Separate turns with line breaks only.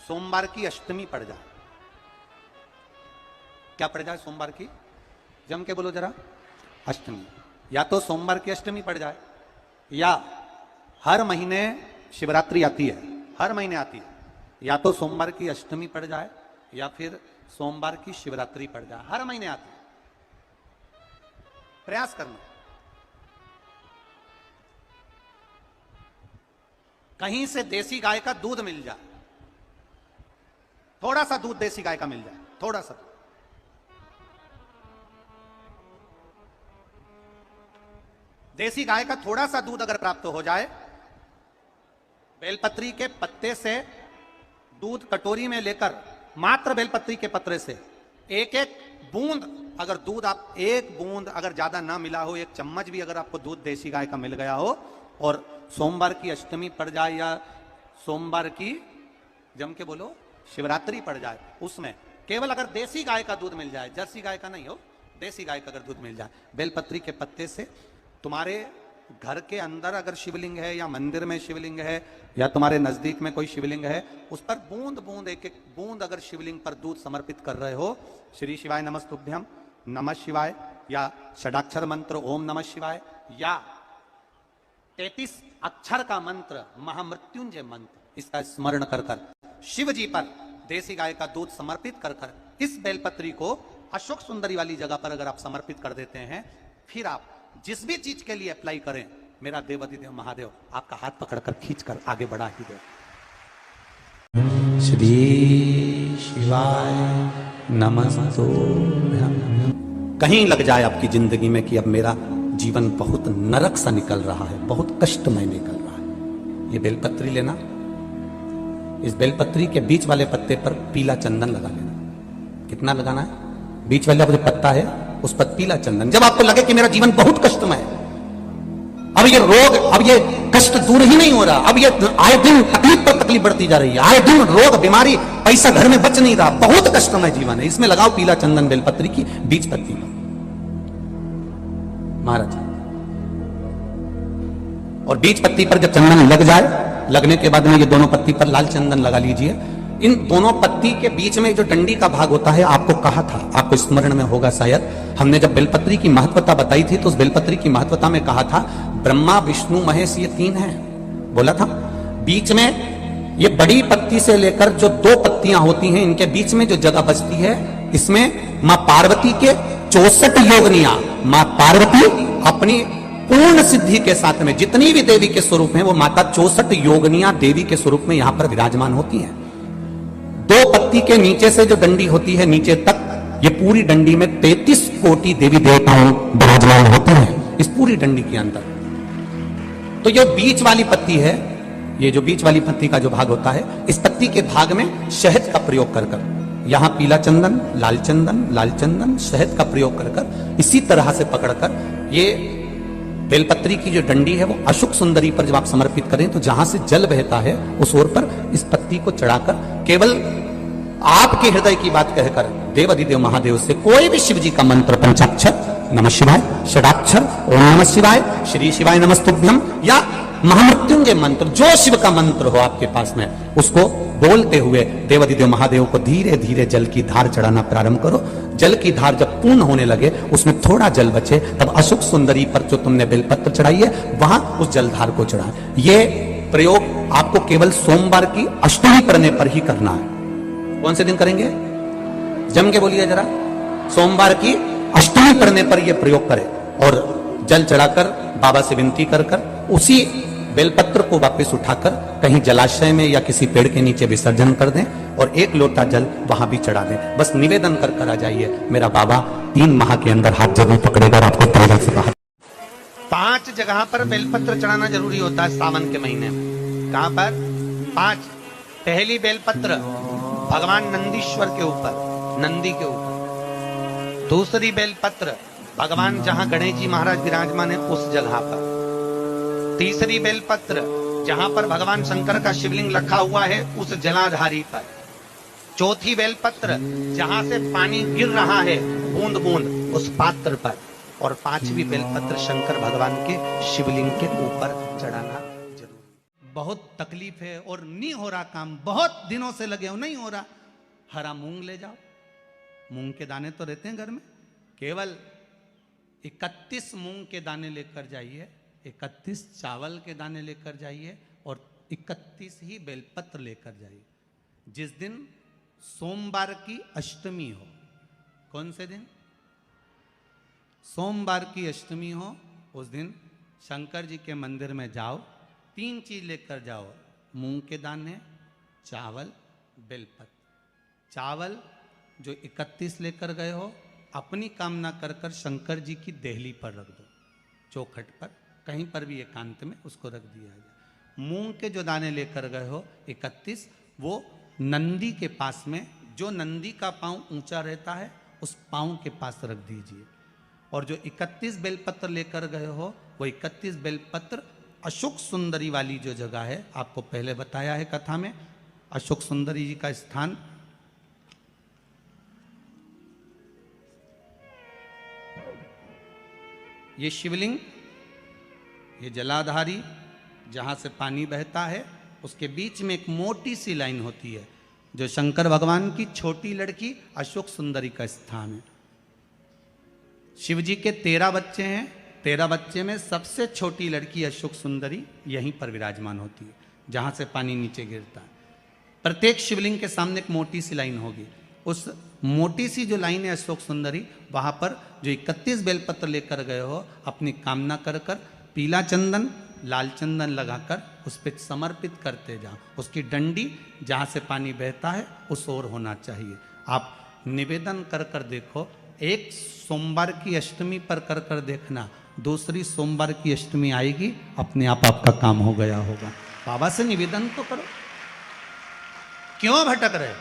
सोमवार की अष्टमी पड़ जाए। क्या पड़ जाए सोमवार की? जम के बोलो जरा। अष्टमी। या तो सोमवार की अष्टमी पड़ जाए, या हर महीने शिवरात्रि आती है, हर महीने आती है, या तो सोमवार की अष्टमी पड़ जाए या फिर सोमवार की शिवरात्रि पड़ जाए, हर महीने आती है। प्रयास करना। कहीं से देसी गाय का दूध मिल जाए, थोड़ा सा दूध देसी गाय का मिल जाए, थोड़ा सा। देसी गाय का थोड़ा सा दूध अगर प्राप्त हो जाए, बेलपत्री के पत्ते से दूध कटोरी में लेकर, मात्र बेलपत्री के पत्रे से एक एक बूंद अगर दूध, आप एक बूंद अगर ज्यादा ना मिला हो, एक चम्मच भी अगर आपको दूध देसी गाय का मिल गया हो, और सोमवार की अष्टमी पड़ जाए या सोमवार की, जम के बोलो, शिवरात्रि पड़ जाए, उसमें केवल अगर देसी गाय का दूध मिल जाए, जर्सी गाय का नहीं हो, देसी गाय का अगर दूध मिल जाए, बेलपत्री के पत्ते से, तुम्हारे घर के अंदर अगर शिवलिंग है या मंदिर में शिवलिंग है या तुम्हारे नजदीक में कोई शिवलिंग है, उस पर बूंद बूंद, एक एक बूंद अगर शिवलिंग पर दूध समर्पित कर रहे हो, श्री शिवाय नमस्तुभ्यम, नमः शिवाय, या षडाक्षर मंत्र ओम नमः शिवाय, या 33 अक्षर का मंत्र महामृत्युंजय मंत्र, इसका स्मरण कर कर शिव जी पर देसी गाय का दूध समर्पित कर कर इस बेलपत्री को अशोक सुंदरी वाली जगह पर अगर आप समर्पित कर देते हैं, फिर आप जिस भी चीज के लिए अप्लाई करें, मेरा देवाधिदेव महादेव आपका हाथ पकड़कर खींचकर आगे बढ़ा ही दे।
श्री शिवाय नमस्तुभ्यम।
कहीं लग जाए आपकी जिंदगी में कि अब मेरा जीवन बहुत नरक सा निकल रहा है, बहुत कष्टमय निकल रहा है, ये बेलपत्री लेना, इस बेलपत्री के बीच वाले पत्ते पर पीला चंदन लगा लेना। कितना लगाना है? बीच वाला जो पत्ता है उस पर पीला चंदन। जब आपको लगे कि मेरा जीवन बहुत कष्टमय है, अब ये रोग, अब ये कष्ट दूर ही नहीं हो रहा, अब ये आए दिन तकलीफ पर तकलीफ बढ़ती जा रही है, आए दिन रोग, बीमारी, पैसा घर में बच नहीं रहा, बहुत कष्टमय जीवन है, इसमें लगाओ पीला चंदन बेलपत्री की बीच पत्ती में, महाराज। और बीच पत्ती पर जब चंदन लग जाए, लगने के बाद में ये दोनों पत्ती पर लाल चंदन लगा लीजिए। इन दोनों पत्ती के बीच में जो डंडी का भाग होता है, आपको कहा था, आपको स्मरण में होगा शायद, हमने जब बेलपत्री की महत्वता बताई थी तो उस बेलपत्री की महत्वता में कहा था ब्रह्मा विष्णु महेश ये 3 हैं, बोला था। बीच में ये बड़ी पत्ती से लेकर जो 2 पत्तियां होती हैं, इनके बीच में जो जगह बचती है, इसमें मां पार्वती के 64 योगनियां, मां पार्वती अपनी पूर्ण सिद्धि के साथ में जितनी भी देवी के स्वरूप हैं, वो माता 64 योगनियां देवी के स्वरूप में यहां पर विराजमान होती हैं। 2 पत्ती के नीचे से जो डंडी होती है नीचे तक, ये पूरी डंडी में 33 कोटि देवी देवताओं विराजमान होते हैं इस पूरी डंडी के अंदर। तो ये बीच वाली पत्ती है, ये जो बीच वाली पत्ती का जो भाग होता है, इस पत्ती के भाग में शहद का प्रयोग कर कर, यहां पीला चंदन, लाल चंदन, लाल चंदन, शहद का प्रयोग कर कर, इसी तरह से पकड़कर ये बेलपत्री की जो डंडी है वो अशोक सुंदरी पर जब आप समर्पित करें, तो जहां से जल बहता है उस ओर पर इस पत्ती को चढ़ाकर केवल आपके हृदय की बात कहकर देवाधिदेव महादेव से कोई भी शिव जी का मंत्र, पंचाक्षर नमः शिवाय, षडाक्षर ओम नमः शिवाय, श्री शिवाय नमस्तुभ्यम, या महामृत्युंजय मंत्र, जो शिव का मंत्र हो आपके पास में, उसको बोलते हुए देवाधिदेव महादेव को धीरे धीरे जल की धार चढ़ाना प्रारंभ करो। जल की धार जब पूर्ण होने लगे, उसमें थोड़ा जल बचे, तब अशोक सुंदरी पर जो तुमने बेलपत्र चढ़ाई है वहां उस जलधार को चढ़ा। ये प्रयोग आपको केवल सोमवार की अष्टमी पढ़ने पर ही करना है। कौन से दिन करेंगे? जम के बोलिए जरा। सोमवार की अष्टमी पढ़ने पर यह प्रयोग करें और जल चढ़ाकर बाबा से विनती कर कर उसी बेलपत्र को वापस उठाकर कहीं जलाशय में या किसी पेड़ के नीचे विसर्जन कर दें और 1 लोटा जल वहां भी चढ़ा दें। बस निवेदन कर कर आ जाइए, मेरा बाबा 3 माह के अंदर हाथ जरूर पकड़ेगा और आपको दरगाह से बाहर। 5 जगह पर बेलपत्र चढ़ाना जरूरी होता है सावन के महीने में। कहां पर? 5। पहली बेलपत्र भगवान नंदीश्वर के ऊपर, नंदी के ऊपर। दूसरी बेलपत्र भगवान जहां गणेश जी महाराज विराजमान है उस जगह पर। तीसरी बेलपत्र जहां पर भगवान शंकर का शिवलिंग रखा हुआ है उस जलाधारी पर। चौथी बेलपत्र जहां से पानी गिर रहा है बूंद बूंद उस पात्र पर। और 5वीं बेलपत्र शंकर भगवान के शिवलिंग के ऊपर चढ़ाना जरूरी। बहुत तकलीफ है और नहीं हो रहा काम, बहुत दिनों से लगे हो नहीं हो रहा, हरा मूंग ले जाओ। मूंग के दाने तो रहते हैं घर में, केवल 31 मूंग के दाने लेकर जाइए, 31 चावल के दाने लेकर जाइए और 31 ही बेलपत्र लेकर जाइए। जिस दिन सोमवार की अष्टमी हो, कौन से दिन? सोमवार की अष्टमी हो, उस दिन शंकर जी के मंदिर में जाओ, 3 चीज लेकर जाओ, मूंग के दाने, चावल, बेलपत्र। चावल जो 31 लेकर गए हो, अपनी कामना कर कर शंकर जी की देहली पर रख दो, चौखट पर, कहीं पर भी एकांत में उसको रख दिया जाए। मूंग के जो दाने लेकर गए हो 31, वो नंदी के पास में, जो नंदी का पांव ऊंचा रहता है उस पांव के पास रख दीजिए। और जो 31 बेलपत्र लेकर गए हो, वो 31 बेलपत्र अशोक सुंदरी वाली जो जगह है, आपको पहले बताया है कथा में, अशोक सुंदरी जी का स्थान ये शिवलिंग, ये जलाधारी जहाँ से पानी बहता है, उसके बीच में एक मोटी सी लाइन होती है, जो शंकर भगवान की छोटी लड़की अशोक सुंदरी का स्थान है। शिव जी के 13 बच्चे हैं, 13 बच्चे में सबसे छोटी लड़की अशोक सुंदरी यहीं पर विराजमान होती है, जहाँ से पानी नीचे गिरता है। प्रत्येक शिवलिंग के सामने एक मोटी सी लाइन होगी, उस मोटी सी जो लाइन है अशोक सुंदरी, वहाँ पर जो 31 बेलपत्र लेकर गए हो, अपनी कामना कर कर पीला चंदन, लाल चंदन लगाकर उस पर समर्पित करते जाओ। उसकी डंडी जहाँ से पानी बहता है उस ओर होना चाहिए। आप निवेदन कर कर देखो, एक सोमवार की अष्टमी पर कर कर देखना, दूसरी सोमवार की अष्टमी आएगी, अपने आप आपका काम हो गया होगा। बाबा से निवेदन तो करो, क्यों भटक रहे?